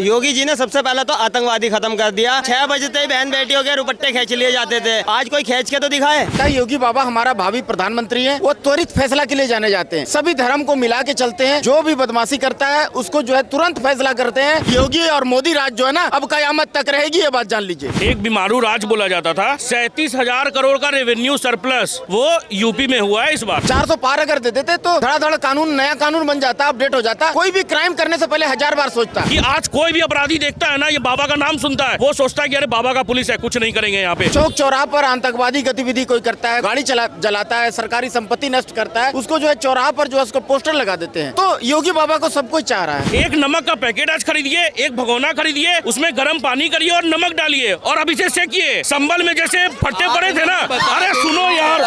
योगी जी ने सबसे पहले तो आतंकवादी खत्म कर दिया। 6 बजते ही बहन बेटियों के रुपट्टे खींच लिए जाते थे, आज कोई खींच के तो दिखाए। योगी बाबा हमारा भावी प्रधानमंत्री है, वो त्वरित फैसला के लिए जाने जाते हैं, सभी धर्म को मिला के चलते हैं, जो भी बदमाशी करता है उसको जो है तुरंत फैसला करते हैं। योगी और मोदी राज जो है ना अब कयामत तक रहेगी, ये बात जान लीजिए। एक बीमारू राज बोला जाता था। 37,000 करोड़ का रेवेन्यू सरप्लस वो यूपी में हुआ है इस बार। 400 पार अगर दे देते तो धड़ाधड़ कानून, नया कानून बन जाता, अपडेट हो जाता। कोई भी क्राइम करने से पहले 1000 बार सोचता। कि आज कोई भी अपराधी देखता है ना, ये बाबा का नाम सुनता है, वो सोचता है कि अरे बाबा का पुलिस है, कुछ नहीं करेंगे यहाँ पे। चौक चौराहा पर आतंकवादी गतिविधि कोई करता है, गाड़ी जलाता है, सरकारी संपत्ति नष्ट करता है, उसको जो है चौराहा पर जो है उसको पोस्टर लगा देते हैं। तो योगी बाबा को सब कुछ चाह रहा है। एक नमक का पैकेट आज खरीदिए, एक भगोना खरीदिए, उसमें गर्म पानी करिए और नमक डालिए और अब इसे सेकिए। संबल में जैसे फट्टे पड़े थे ना, अरे सुनो यार,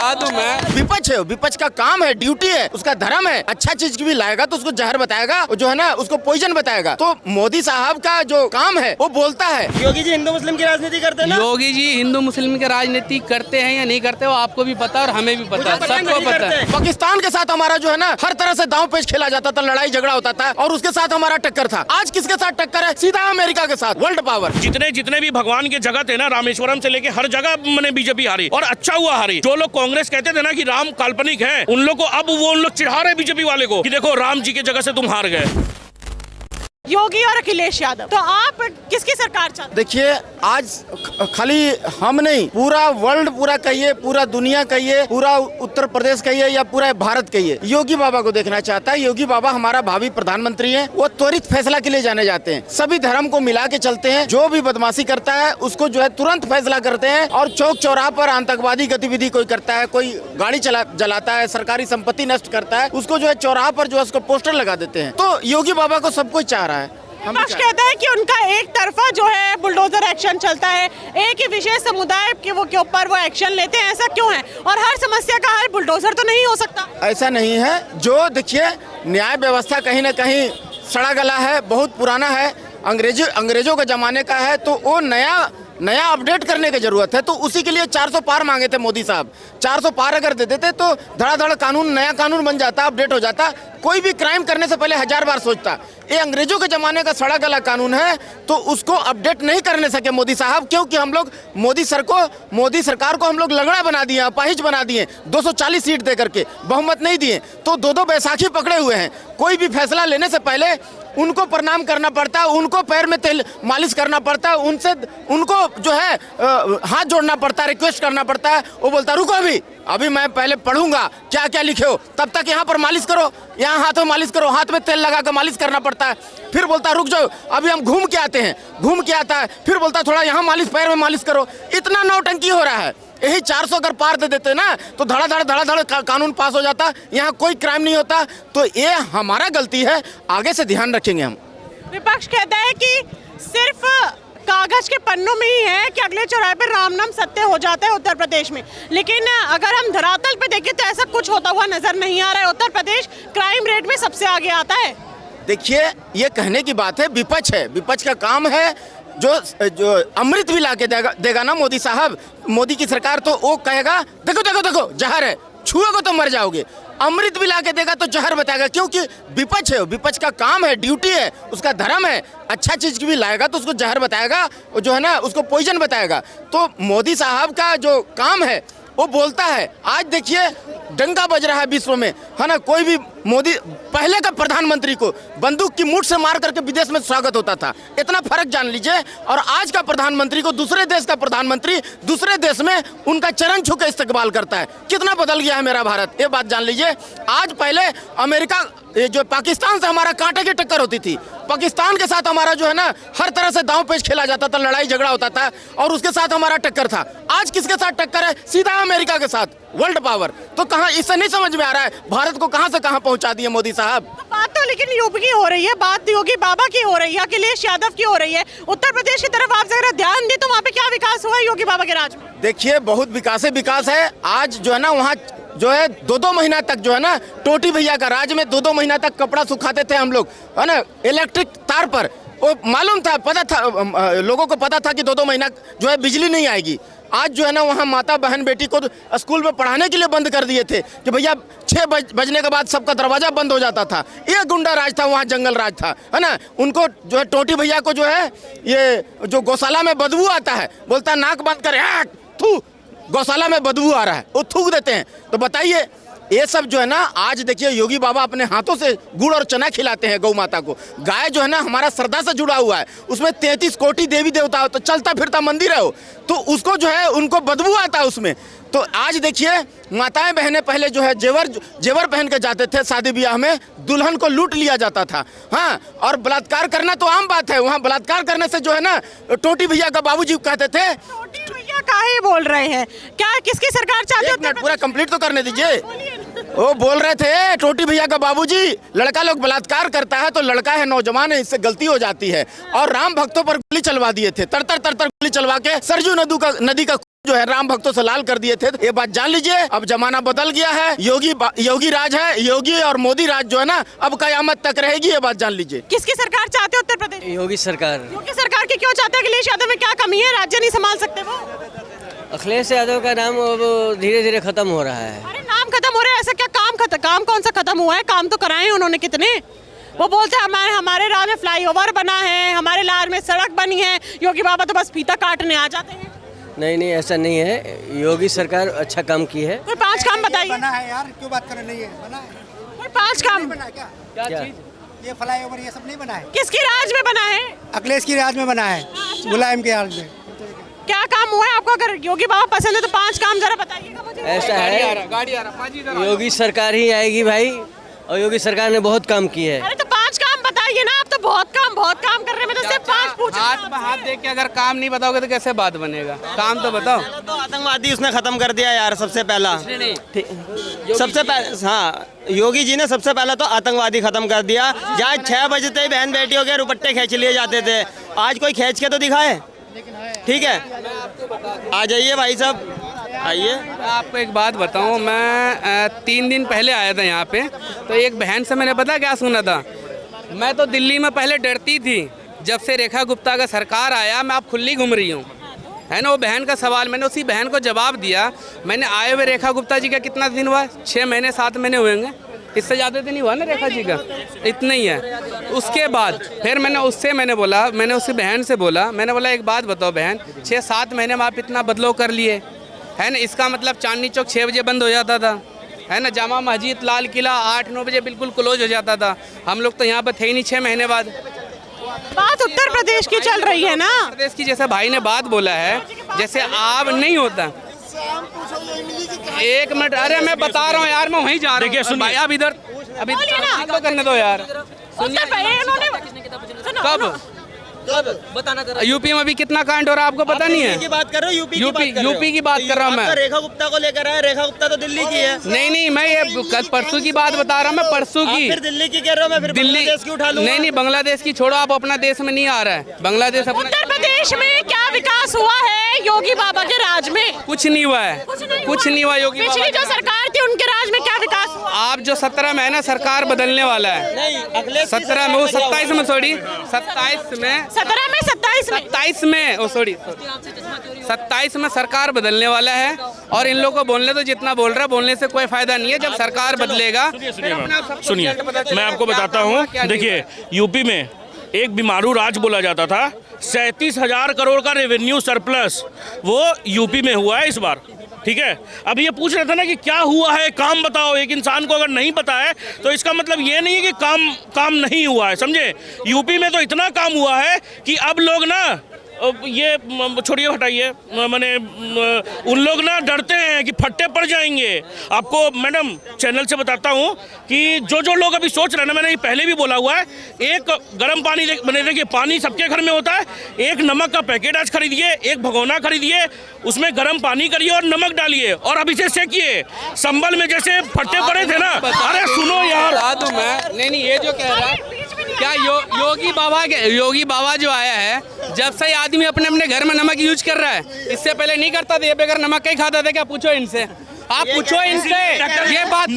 विपक्ष है, विपक्ष का काम है, ड्यूटी है, उसका धर्म है। अच्छा चीज भी लाएगा तो उसको जहर बताएगा, जो है ना उसको पॉइजन बताएगा। तो मोदी साहब का जो काम है वो बोलता है। योगी जी हिंदू मुस्लिम की राजनीति करते हैं ना? योगी जी हिंदू मुस्लिम की राजनीति करते हैं या नहीं करते, वो आपको भी पता और हमें भी पता है, सबको पता है। पाकिस्तान के साथ हमारा जो है ना हर तरह से दांव पेच खेला जाता था, लड़ाई झगड़ा होता था और उसके साथ हमारा टक्कर था। आज किसके साथ टक्कर है? सीधा अमेरिका के साथ, वर्ल्ड पावर। जितने भी भगवान के जगह थे ना, रामेश्वरम से लेके हर जगह मैंने बीजेपी हारी और अच्छा हुआ हारी। जो लोग कांग्रेस कहते थे ना कि राम काल्पनिक है, उन लोग को अब वो उन लोग चिढ़ा रहे बीजेपी वाले को कि देखो राम जी की जगह से तुम हार गए। योगी और अखिलेश यादव, तो आप किसकी सरकार चाहते? देखिए आज खाली हम नहीं, पूरा वर्ल्ड, पूरा कहिए, पूरा दुनिया कहिए, पूरा उत्तर प्रदेश कहिए या पूरा भारत कहिए, योगी बाबा को देखना चाहता है। योगी बाबा हमारा भावी प्रधानमंत्री है, वो त्वरित फैसला के लिए जाने जाते हैं, सभी धर्म को मिला के चलते हैं, जो भी बदमाशी करता है उसको जो है तुरंत फैसला करते हैं। और चौक चौराहा पर आतंकवादी गतिविधि कोई करता है, कोई गाड़ी जलाता है, सरकारी संपत्ति नष्ट करता है, उसको जो है चौराहा पर जो है उसको पोस्टर लगा देते हैं। तो योगी बाबा को सब कुछ चाह रहा है। विपक्ष कहता है कि उनका एक तरफा जो है बुलडोजर एक्शन चलता है, एक ही विशेष समुदाय के ऊपर वो एक्शन लेते हैं, ऐसा क्यों है? और हर समस्या का हल बुलडोजर तो नहीं हो सकता। ऐसा नहीं है, जो देखिए न्याय व्यवस्था कहीं न कहीं सड़ा गला है, बहुत पुराना है, अंग्रेजों के जमाने का है, तो वो नया अपडेट करने की जरूरत है। तो उसी के लिए 400 पार मांगे थे मोदी साहब। 400 पार अगर दे देते तो धड़ाधड़ कानून, नया कानून बन जाता, अपडेट हो जाता। कोई भी क्राइम करने से पहले 1000 बार सोचता। ये अंग्रेजों के जमाने का सड़ा गला कानून है, तो उसको अपडेट नहीं करने सके मोदी साहब, क्योंकि हम लोग मोदी सरकार को हम लोग लंगड़ा बना दिए, अपाहिज बना दिए, 240 सीट दे करके बहुमत नहीं दिए, तो दो बैसाखी पकड़े हुए हैं। कोई भी फैसला लेने से पहले उनको प्रणाम करना पड़ता है, उनको पैर में तेल मालिश करना पड़ता है, उनको जो है हाथ जोड़ना पड़ता है, रिक्वेस्ट करना पड़ता है। वो बोलता रुको अभी मैं पहले पढ़ूंगा क्या क्या लिखे हो, तब तक यहाँ पर मालिश करो, यहाँ हाथ में मालिश करो, हाथ में तेल लगा कर मालिश करना पड़ता है। फिर बोलता रुक जाओ, अभी हम घूम के आते हैं, घूम के आता है, फिर बोलता थोड़ा यहाँ मालिश, पैर में मालिश करो। इतना नौटंकी हो रहा है। यही 400 अगर पार दे देते ना तो धड़ाधड़ कानून पास हो जाता, यहाँ कोई क्राइम नहीं होता। तो ये हमारा गलती है, आगे से ध्यान रखेंगे हम। विपक्ष कहता है कि सिर्फ कागज के पन्नों में ही है कि अगले चौराहे पर राम नाम सत्य हो जाता है उत्तर प्रदेश में, लेकिन अगर हम धरातल पे देखें तो ऐसा कुछ होता हुआ नजर नहीं आ रहा है। उत्तर प्रदेश क्राइम रेट में सबसे आगे आता है। देखिए ये कहने की बात है, विपक्ष है, विपक्ष का काम है जो अमृत भी ला के देगा ना मोदी साहब, मोदी की सरकार, तो वो कहेगा देखो जहर है, छुओगे तो मर जाओगे। अमृत भी ला के देगा तो जहर बताएगा, क्योंकि विपक्ष है, विपक्ष का काम है, ड्यूटी है, उसका धर्म है। अच्छा चीज भी लाएगा तो उसको जहर बताएगा, जो है ना उसको पॉइजन बताएगा। तो मोदी साहब का जो काम है वो बोलता है। आज देखिए डंका बज रहा है विश्व में, है ना। कोई भी मोदी, पहले का प्रधानमंत्री को बंदूक की मुठ से मार करके विदेश में स्वागत होता था, इतना फर्क जान लीजिए। और आज का प्रधानमंत्री को दूसरे देश का प्रधानमंत्री दूसरे देश में उनका चरण छू के इस्तकबाल करता है। कितना बदल गया है मेरा भारत, ये बात जान लीजिए। आज पहले अमेरिका, जो पाकिस्तान से हमारा कांटे की टक्कर होती थी, पाकिस्तान के साथ हमारा जो है ना हर तरह से दांव पेच खेला जाता था, लड़ाई झगड़ा होता था और उसके साथ हमारा टक्कर था। आज किसके साथ टक्कर है? सीधा अमेरिका के साथ, वर्ल्ड पावर। तो कहाँ, इससे नहीं समझ में आ रहा है भारत को कहाँ से कहाँ पहुँचा दिए मोदी साहब। तो बात तो लेकिन यूपी की हो रही है, बात योगी बाबा की हो रही है, अखिलेश यादव की हो रही है। उत्तर प्रदेश की तरफ आप जरा ध्यान दें तो वहाँ पे क्या विकास हुआ है योगी बाबा के राज में? देखिए बहुत विकास है। आज जो है ना वहाँ जो है 2-2 महीना तक जो है ना, टोटी भैया का राज में 2-2 महीना तक कपड़ा सुखाते थे हम लोग, है ना, इलेक्ट्रिक तार पर। वो मालूम था, पता था, लोगों को पता था कि 2-2 महीना जो है बिजली नहीं आएगी। आज जो है ना वहाँ माता बहन बेटी को स्कूल में पढ़ाने के लिए बंद कर दिए थे कि भैया 6 बजने के बाद सबका दरवाजा बंद हो जाता था। ये गुंडा राज था, वहाँ जंगल राज था, है ना। उनको जो है टोटी भैया को जो है ये जो गौशाला में बदबू आता है, बोलता है नाक बंद कर, थू गौशाला में बदबू आ रहा है, वो थूक देते हैं। तो बताइए ये सब जो है ना, आज देखिए योगी बाबा अपने हाथों से गुड़ और चना खिलाते हैं गौ माता को। गाय जो है ना हमारा श्रद्धा से जुड़ा हुआ है, उसमें 33 कोटि देवी देवता हो, तो चलता फिरता मंदिर है वो, तो उसको जो है उनको बदबू आता है उसमें। तो आज देखिए माताएं बहनें पहले जो है जेवर पहन के जाते थे शादी ब्याह में, दुल्हन को लूट लिया जाता था। हाँ, और बलात्कार करना तो आम बात है, वहाँ बलात्कार करने से जो है ना टोटी भैया का बाबूजी कहते थे। टोटी भैया काहे बोल रहे हैं, क्या किसकी सरकार चाहती है? एक मिनट पूरा कंप्लीट तो करने दीजिए। वो बोल रहे थे टोटी भैया का बाबूजी, लड़का लोग बलात्कार करता है तो लड़का है, नौजवान है, इससे गलती हो जाती है। और राम भक्तों पर गोली चलवा दिए थे, तर गोली चलवा के सरजू नदी का जो है राम भक्तों से लाल कर दिए थे। ये बात जान लीजिए, अब जमाना बदल गया है, योगी राज है, योगी और मोदी राज जो है ना अब कयामत तक रहेगी, ये बात जान लीजिए। किसकी सरकार चाहते हैं उत्तर प्रदेश? योगी सरकार। योगी सरकार की क्यों चाहते हैं? अखिलेश यादव में क्या कमी है, राज्य नहीं संभाल सकते वो? अखिलेश यादव का नाम अब धीरे धीरे खत्म हो रहा है। अरे नाम खत्म हो रहा है, ऐसा क्या काम कौन सा खत्म हुआ है? काम तो कराए उन्होंने कितने। वो बोलते हैं हमारे राज में फ्लाईओवर बना है, हमारे राज में सड़क बनी है, योगी बाबा तो बस फीता काटने आ जाते हैं। नहीं, ऐसा नहीं है, योगी सरकार अच्छा काम की है। कोई 5 काम बताइए। बना है यार, क्यों बात कर रहे? नहीं है, बना है। कोई 5 काम बना है क्या? क्या ये फ्लाईओवर ये सब नहीं बना है, किसकी राज में बना है? अखिलेश की राज में बना है, मुलायम के राज में। क्या काम हुआ है आपको? अगर योगी बाबा पसंद है तो 5 काम जरा बताइएगा मुझे। ऐसा है, योगी सरकार ही आएगी भाई, और योगी सरकार ने बहुत काम की है। अरे तो 5 काम बताइए ना, आप तो बहुत काम कर रहे हैं, मैं तो सिर्फ 5 पूछ रही हूँ। हाथ में हाथ देख के अगर काम नहीं बताओगे तो कैसे बात बनेगा? काम तो बताओ। तो आतंकवादी उसने खत्म कर दिया यार, सबसे पहला। सबसे पहले हाँ, योगी जी ने सबसे पहला तो आतंकवादी खत्म कर दिया। जहाँ 6 बजते ही बहन बेटियों के रुपट्टे खींच लिए जाते थे, आज कोई खींच के तो दिखाए। ठीक है, आ जाइए भाई साहब, आइए। मैं आपको एक बात बताऊं, मैं 3 दिन पहले आया था यहाँ पे, तो एक बहन से मैंने पता क्या सुना था। मैं तो दिल्ली में पहले डरती थी, जब से रेखा गुप्ता का सरकार आया मैं अब खुली घूम रही हूँ, है ना। वो बहन का सवाल, मैंने उसी बहन को जवाब दिया। मैंने आए हुए रेखा गुप्ता जी का कितना दिन हुआ? 6 महीने 7 महीने हुए होंगे, इससे ज़्यादा दिन नहीं हुआ ना रेखा जी का, इतना ही है। उसके बाद फिर मैंने उसी बहन से बोला, मैंने बोला एक बात बताओ बहन, 6-7 महीने में आप इतना बदलाव कर लिए, है ना। इसका मतलब चांदनी चौक 6 बजे बंद हो जाता था, है ना। जामा मस्जिद, लाल किला 8-9 बजे बिल्कुल क्लोज हो जाता था। हम लोग तो यहाँ पर थे ही नहीं 6 महीने बाद। बात उत्तर प्रदेश की चल रही है ना, उत्तर प्रदेश की। जैसे भाई ने बात बोला है, जैसे आप नहीं होता। 1 मिनट, अरे मैं बता रहा हूँ यार, मैं वहीं जा रहा हूँ भाई, आप इधर अभी तो करने दो यार। कब बताना जरा। यूपी में भी कितना कांड हो रहा है आपको पता नहीं है? की बात कर रहे हो, यूपी की बात कर रहा हूँ मैं। रेखा गुप्ता को लेकर आया, रेखा गुप्ता तो दिल्ली की है। नहीं, मैं ये कल परसों की बात बता रहा हूँ, मैं परसों की। फिर दिल्ली की कह रहे हो, मैं फिर दिल्ली बांग्लादेश की उठा लूंगा। नहीं, बांग्लादेश की छोड़ो, आप अपना देश में नहीं आ रहा है बांग्लादेश अपना। उत्तर प्रदेश में क्या विकास हुआ है योगी बाबा के राज में? कुछ नहीं हुआ है, कुछ नहीं हुआ योगी बाबा। पिछली जो सरकार थी उनके राज में क्या विकास हुआ? आप जो 17 में है ना, सरकार बदलने वाला है। नहीं, अखिलेश 17 में, वो 27 में, सॉरी 27 में, 17 में 27 में, ओ सॉरी 27 में सरकार बदलने वाला है। और इन लोगों को बोलने तो जितना बोल रहा है, बोलने से कोई फायदा नहीं है। जब सरकार बदलेगा, सुनिए, मैं आपको बताता हूँ। देखिए, यूपी में एक बीमारू राज बोला जाता था, 37,000 करोड़ का रेवेन्यू सरप्लस वो यूपी में हुआ है इस बार। ठीक है, अब ये पूछ रहे थे ना कि क्या हुआ है, काम बताओ। एक इंसान को अगर नहीं पता है तो इसका मतलब ये नहीं है कि काम नहीं हुआ है, समझे। यूपी में तो इतना काम हुआ है कि अब लोग ना, ये छोड़िए, हटाइए, मैंने उन लोग ना डरते हैं कि फट्टे पड़ जाएंगे। आपको मैडम चैनल से बताता हूँ कि जो लोग अभी सोच रहे हैं ना, मैंने ये पहले भी बोला हुआ है, एक गर्म पानी देखिए, पानी सबके घर में होता है। एक नमक का पैकेट आज खरीदिए, एक भगोना खरीदिए, उसमें गर्म पानी करिए और नमक डालिए और अब इसे सेकिए। संबल में जैसे फट्टे पड़े थे ना, अरे सुनो यार, नहीं, ये जो कह रहा है क्या, योगी बाबा जो आया है, जब से आदमी अपने घर में नमक यूज कर रहा है, इससे पहले नहीं करता था, ये बगैर नमक का ही खाता था क्या? पूछो इनसे। आप पूछो इनसे, ये बात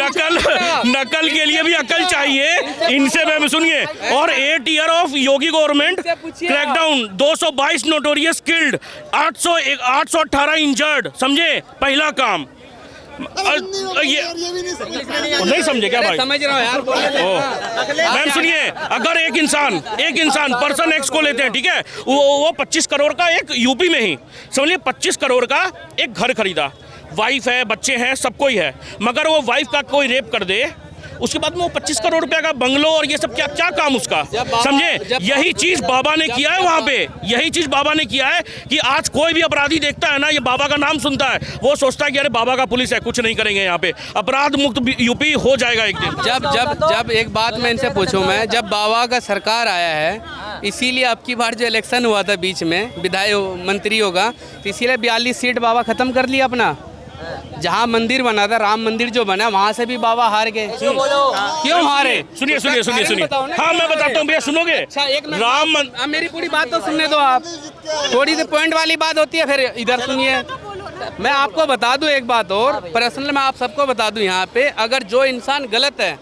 नकल के लिए भी अकल चाहिए इनसे। मैं सुनिए, और 8 year of Yogi government crackdown, 222 notorious killed, 818 injured, समझे? पहला काम ये नहीं समझे क्या भाई? समझ रहा हूँ यार। मैम सुनिए, अगर एक इंसान पर्सन एक्स को लेते हैं, ठीक है, वो 25 करोड़ का एक यूपी में ही समझिए 25 करोड़ का एक घर खरीदा, वाइफ है, बच्चे हैं, सबको ही है, मगर वो वाइफ का कोई रेप कर दे, उसके बाद में वो 25 करोड़ रुपए का बंगलो और ये सब क्या काम उसका, समझे? यही चीज बाबा ने किया है वहां पे, यही चीज बाबा ने किया है कि आज कोई भी अपराधी देखता है ना, ये बाबा का नाम सुनता है, वो सोचता है कि अरे बाबा का पुलिस है, कुछ नहीं करेंगे यहाँ पे, अपराध मुक्त यूपी हो जाएगा एक दिन। जब एक बात मैं इनसे पूछूं, मैं जब बाबा का सरकार आया है, इसीलिए अब की बार जो इलेक्शन हुआ था बीच में विधायक मंत्रियों का, तो इसीलिए 42 सीट बाबा खत्म कर लिया अपना। जहाँ मंदिर बना था, राम मंदिर जो बना, वहाँ से भी बाबा हार गए। क्यों हारे? सुनिए हाँ मैं बताता हूँ भैया, सुनोगे? अच्छा एक मिनट, मेरी पूरी बात तो सुनने दो आप, थोड़ी सी पॉइंट वाली बात होती है, फिर इधर सुनिए। मैं आपको बता दूं एक बात और, पर्सनल मैं आप सबको बता दूं, यहाँ पे अगर जो इंसान गलत है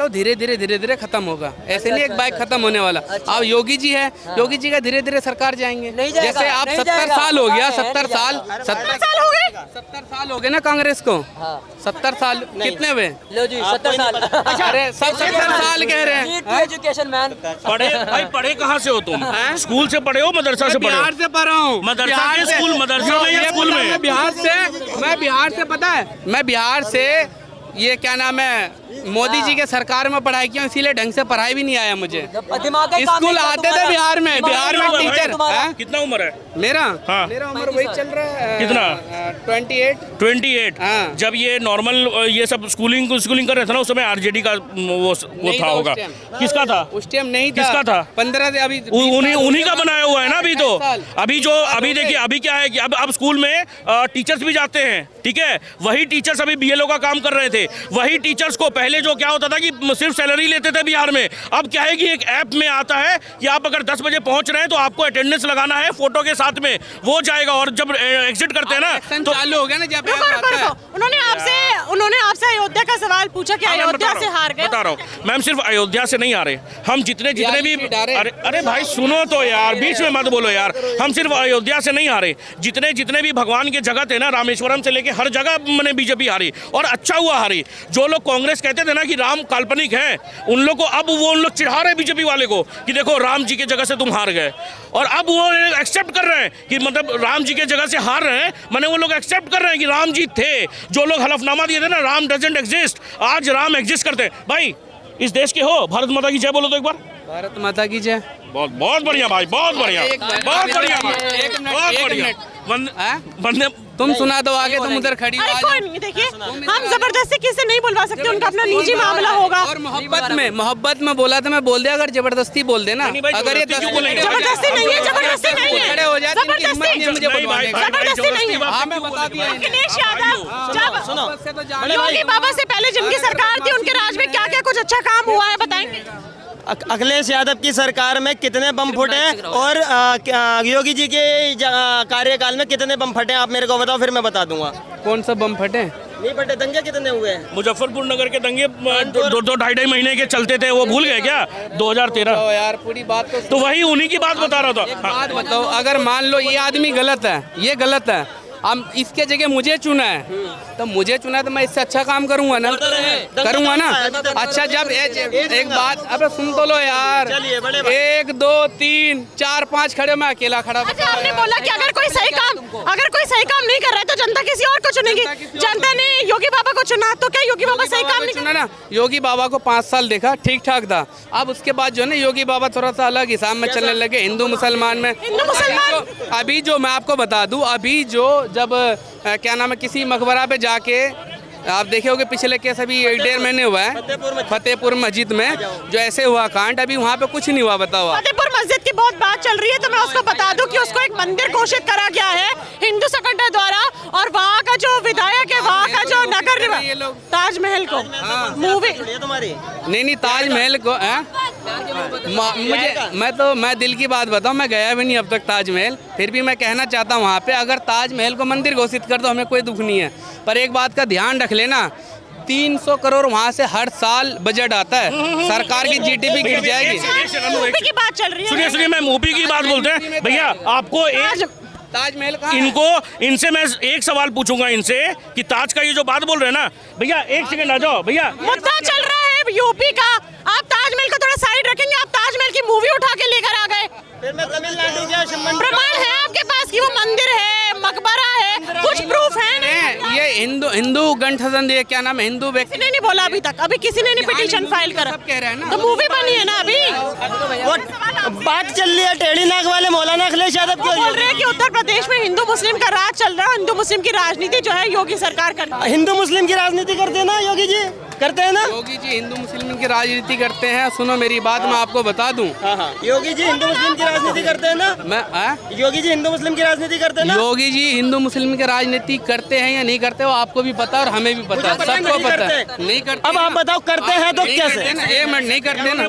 धीरे धीरे खत्म होगा। ऐसे नहीं एक बाइक खत्म होने वाला। अब योगी जी है, योगी जी का धीरे धीरे सरकार जाएंगे। जैसे आप 70 साल हो गया, 70 साल हो गए ना कांग्रेस को, 70 साल कितने हुए? लो जी 70 साल। अरे सब 70 साल कह रहे हैं। Education man. पढ़े कहाँ से हो तुम? स्कूल से पढ़े हो, मदरसा से पढ़े हो? बिहार से पढ़ रहा हूँ। मदरसा के स्कूल, मदरसा में या स्कूल में? मैं बिहार से पता है, मैं बिहार से ये क्या नाम है मोदी जी के सरकार में पढ़ाई किया, इसीलिए ढंग से पढ़ाई भी नहीं आया मुझे। स्कूल आते थे बिहार में टीचर। कितना उम्र है मेरा? हाँ। मेरा उम्र वही चल रहा है। कितना? 28। हाँ। जब ये नॉर्मल ये सब स्कूलिंग कर रहे थे ना, उस समय आरजेडी का वो था होगा। किसका था उस टाइम? नहीं था। किसका था? 15 से अभी उन्हीं का बनाया हुआ है ना अभी तो। अभी देखिए अभी क्या है कि अब स्कूल में टीचर्स भी जाते हैं, ठीक है, वही टीचर्स अभी बीएलओ का काम कर रहे थे, वही टीचर्स को पहले जो क्या होता था कि सिर्फ सैलरी लेते थे बिहार में, अब क्या है कि एक ऐप में आता है कि आप अगर 10 बजे पहुंच रहे हैं तो आपको अटेंडेंस लगाना है फोटो के साथ में, वो जाएगा, और जब एग्जिट करते हैं ना तो चालू हो गया ना। जब उन्होंने आपसे अयोध्या का सवाल पूछा कि अयोध्या से हार गए। बता रहा हूँ मैम, सिर्फ अयोध्या से नहीं हारे हम, जितने भी अरे भाई सुनो तो यार, बीच में मत बोलो यार, हम सिर्फ अयोध्या से नहीं हारे, जितने भी भगवान के जगह थे ना, रामेश्वरम से लेके हर जगह मैंने बीजेपी हारी, और अच्छा हुआ हारी। जो लोग कांग्रेस कहते थे ना कि राम काल्पनिक है, उन लोग को अब उन लोग चिढ़ा रहे बीजेपी वाले को कि देखो राम जी के जगह से तुम हार गए, और अब वो एक्सेप्ट कर रहे हैं कि मतलब राम जी के जगह से हार रहे हैं, मैंने वो लोग एक्सेप्ट कर रहे हैं कि राम जी थे। जो लोग हलफनामा दिए थे ना, राम डजंट एग्जिस्ट, आज राम एग्जिस्ट करते हैं। भाई इस देश के हो, भारत माता की जय बोलो तो एक बार। भारत माता की जय। बहुत बढ़िया भाई, बहुत बढ़िया, बहुत बढ़िया, बहुत बढ़िया। तुम सुना दो आगे, तुम उधर खड़ी हो। कोई नहीं, देखिए हम जबरदस्ती किसी नहीं बुलवा सकते, उनका अपना निजी मामला होगा। और मोहब्बत में बोला तो मैं बोल दिया, अगर जबरदस्ती बोल देना, अगर ये जबरदस्ती नहीं है, खड़े हो जाए, मुझे बुलवाने का। जबरदस्ती नहीं है। हाँ मैं बता दिया। अखिलेश यादव जब योगी बाबा से पहले जिनकी सरकार थी, उनके राज में क्या क्या कुछ अच्छा काम हुआ है बताएंगे? अखिलेश यादव की सरकार में कितने बम फटे और योगी जी के कार्यकाल में कितने बम फटे, आप मेरे को बताओ, फिर मैं बता दूंगा। कौन सा बम फटे? नहीं फटे। दंगे कितने हुए? मुजफ्फरपुर नगर के दंगे 2-2.5 महीने के चलते थे, वो भूल गए क्या? 2013। यार पूरी बात तो वही उन्हीं की बात बता रहा था। बात बताओ, अगर मान लो ये आदमी गलत है, ये गलत है, हम इसके जगह मुझे चुना है, तो मुझे चुना तो मैं इससे अच्छा काम करूंगा ना, अच्छा जब एक बात, अब सुन तो लो यार, 1 2 3 4 5 खड़े, मैं अकेला खड़ा। अच्छा आपने बोला कि अगर कोई सही काम नहीं कर रहा है तो जनता किसी और को चुनेगी। जनता ने योगी बाबा को चुना, तो क्या योगी बाबा सही काम नहीं चुना ना? योगी बाबा को 5 साल देखा, ठीक ठाक था। अब उसके बाद जो है ना, योगी बाबा थोड़ा सा अलग हिसाब में चलने लगे, हिंदू मुसलमान में। अभी जो मैं आपको बता दूं, अभी जो जब क्या नाम है, किसी मकबरा पे जाके आप देखे होगे, पिछले केस अभी 1.5 महीने हुआ है फतेहपुर मस्जिद में, जो ऐसे हुआ कांड, अभी वहाँ पे कुछ नहीं हुआ। बताओ, फतेहपुर मस्जिद की बहुत बात चल रही है, तो मैं उसको बता दूं कि उसको एक मंदिर घोषित करा गया है हिंदू संगठन द्वारा, और वहाँ का जो विधायक है, वहाँ का जो नगर निवासी, ताजमहल को मूवी नहीं ताजमहल को मुझे मैं दिल की बात बताऊं, मैं गया भी नहीं अब तक ताजमहल, फिर भी मैं कहना चाहता हूं, वहाँ पे अगर ताजमहल को मंदिर घोषित कर दो, हमें कोई दुख नहीं है। पर एक बात का ध्यान रख लेना, 300 करोड़ वहाँ से हर साल बजट आता है, सरकार की जीडीपी गिर जाएगी। यूपी की बात चल रही है। सुनिए सुनिए, मैं यूपी की बात बोलते हैं भैया। आपको एक ताजमहल कहाँ है? इनसे मैं एक सवाल पूछूंगा इनसे कि ताज का ये जो बात बोल रहे हैं ना भैया, एक सेकंड आ जाओ भैया। मुद्दा चल रहा है यूपी का, आप ताजमहल को थोड़ा साइड रखेंगे? आप ताजमहल की मूवी उठा के लेकर आ गए। फिर मैं तमिलनाडु गया, प्रमाण है आपके पास कि वो मंदिर है, मकबरा है, कुछ प्रूफ है? ये हिंदू गठबंधन, ये क्या नाम है, हिंदू किसी ने नहीं बोला अभी तक, अभी किसी ने नहीं पिटीशन फाइल करा। सब कह रहे हैं ना, तो मूवी बनी है ना अभी। वो बात चल रही है टेढ़ी नाक वाले मौलाना अखिलेश यादव वो की। बोल रहे हैं कि उत्तर प्रदेश में हिंदू मुस्लिम का राज चल रहा है, हिंदू मुस्लिम की राजनीति जो है योगी सरकार करती है। हिंदू मुस्लिम की राजनीति करते हैं ना योगी जी, करते हैं ना। योगी जी हिंदू मुस्लिम की राजनीति करते हैं। सुनो मेरी बात, मैं आपको बता दूं, योगी जी हिंदू मुस्लिम की राजनीति करते हैं ना। योगी जी हिंदू मुस्लिम की राजनीति करते हैं ना। योगी जी हिंदू मुस्लिम की राजनीति करते हैं या नहीं करते, वो आपको भी पता और हमें भी पता है, सबको पता है। नहीं करते। अब आप बताओ करते हैं तो कैसे? एक मिनट, नहीं करते ना।